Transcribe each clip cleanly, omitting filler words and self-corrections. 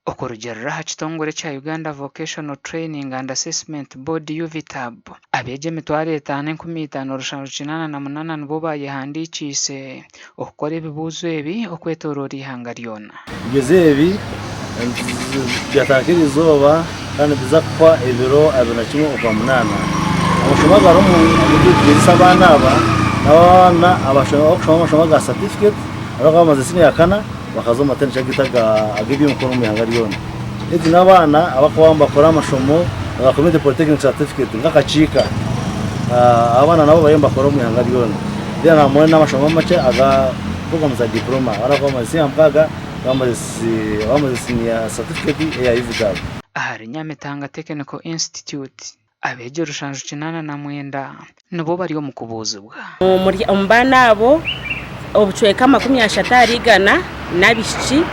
okurugerera ha kitongore kya Uganda Vocational Training and Assessment Board UVTAB abeegi 55,588 nibo bayehandikiise okukora ebibuuzo ebi okwetooroora ihanga ryona. Ebibuuzo ebi byatakira izooba kandi biza kuba ebiro 21 amashomo agarimu amugirisa abaana aba n'abaana abashoma amashomo ga certificate ariko bamaze senior kana bakazo matensha gitaga agiby'umukoro mu ihanga ryona. Edi n'abaana abakobamba bakora amashomo aga community polytechnic certificate ngakacika abana nabo bayemba bakora mu ihanga ryona. Dia namwe n'amashomo make aga program za diploma ariko bamaze ampaga bamaze senior certificate ya UVTAB. Ahari Nyamitanga Technical Institute abeege 89 nibo bari mu kubuzibwa. Muri ombana abo obuchweka 30 arigana nabishiki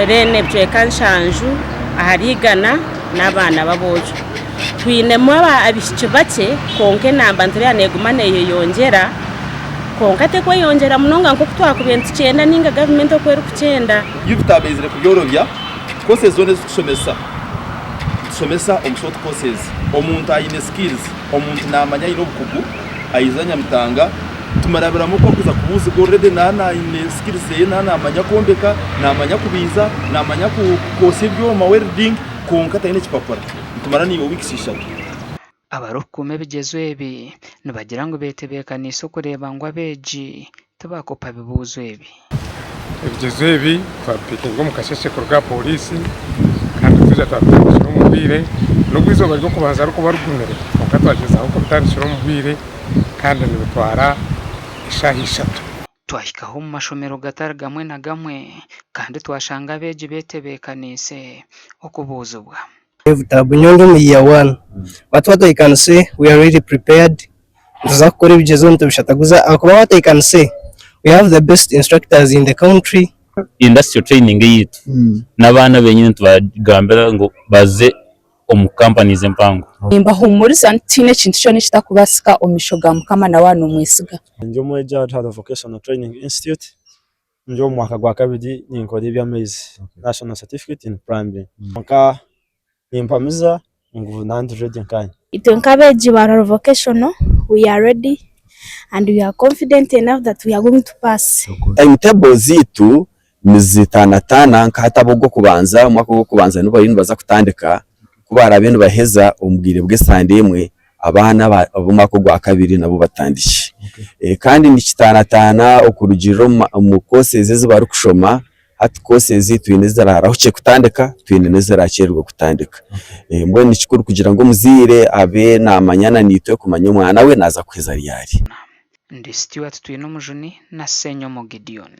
rene bchweka nshanju aharigana n'abana babojo twinemo abishiki bake konke namba nturi anegumane yeyongera konka te kweyongera munonga nko kutwakubenta 9 ninga government okwera ku 9 UVTAB izire kubyorobya kose zone zisomesa omushort courses omuntu ayine skills omuntu namanya ino bukugu ayizanya mutanga tumarabiramo ko kuza kubuza already nana ine skills ye nana amanya kombeka namanya kubiza namanya ku kosebyo ma welding konka tayine kipapara tumara ni weeks 3 abarukume bigezo ebi nibagira ngo betebekanise kureba ngo abeji tabakopa bibuzo ebi ebigezo ebi twapike ngo mukasheshe kurga polisi kandi tuja twapike umubire n'ubwizo bari kubanza ariko barugumere konka twageza aho bitandishira umubire kandi nibitwara ishahishatu twahikaho mu mashomero gatari gamwe na gamwe kandi twashanga abeji betebekanise okubuzubwa. UVTAB Nyongo mu year 1 what I can say we are really prepared tuzakora ibigezo ntubishataguza akuba what I can say we have the best instructors in the country. Industrial training yitu n'abana benyine tubagambira ngo baze omu companies empango nimba humuriza ntine kintu cyo nikitakubasika omishoga mukama na wano mwisiga Ndio mweja Uganda Vocational Training Institute ndio mwaka gwa kabiri ninkora iby'amezi national certificate in primary nka nimpamiza ngo nandi ready nkanye Itenkabeji bara vocational we are ready and we are confident enough that we are going to pass. Timetable zitu nizitanatana nkatabo bwo kubanza umwaka wo kubanza nuko yindi baza kutandika kubara bene baheza umubwire bwe sande imwe abana abumako gwa kabiri nabo batandishe kandi ni kitanatana okurugiro mu courses zibari kushoma ati courses twine zararaho cye kutandika twine zaracerwa kutandika mbwe ni kikuru kugira ngo muzire abe namanyana nito kumanya umwana we naza kweza ryari ndi Stuart Twino Mujuni na Senyo Mo Gideon.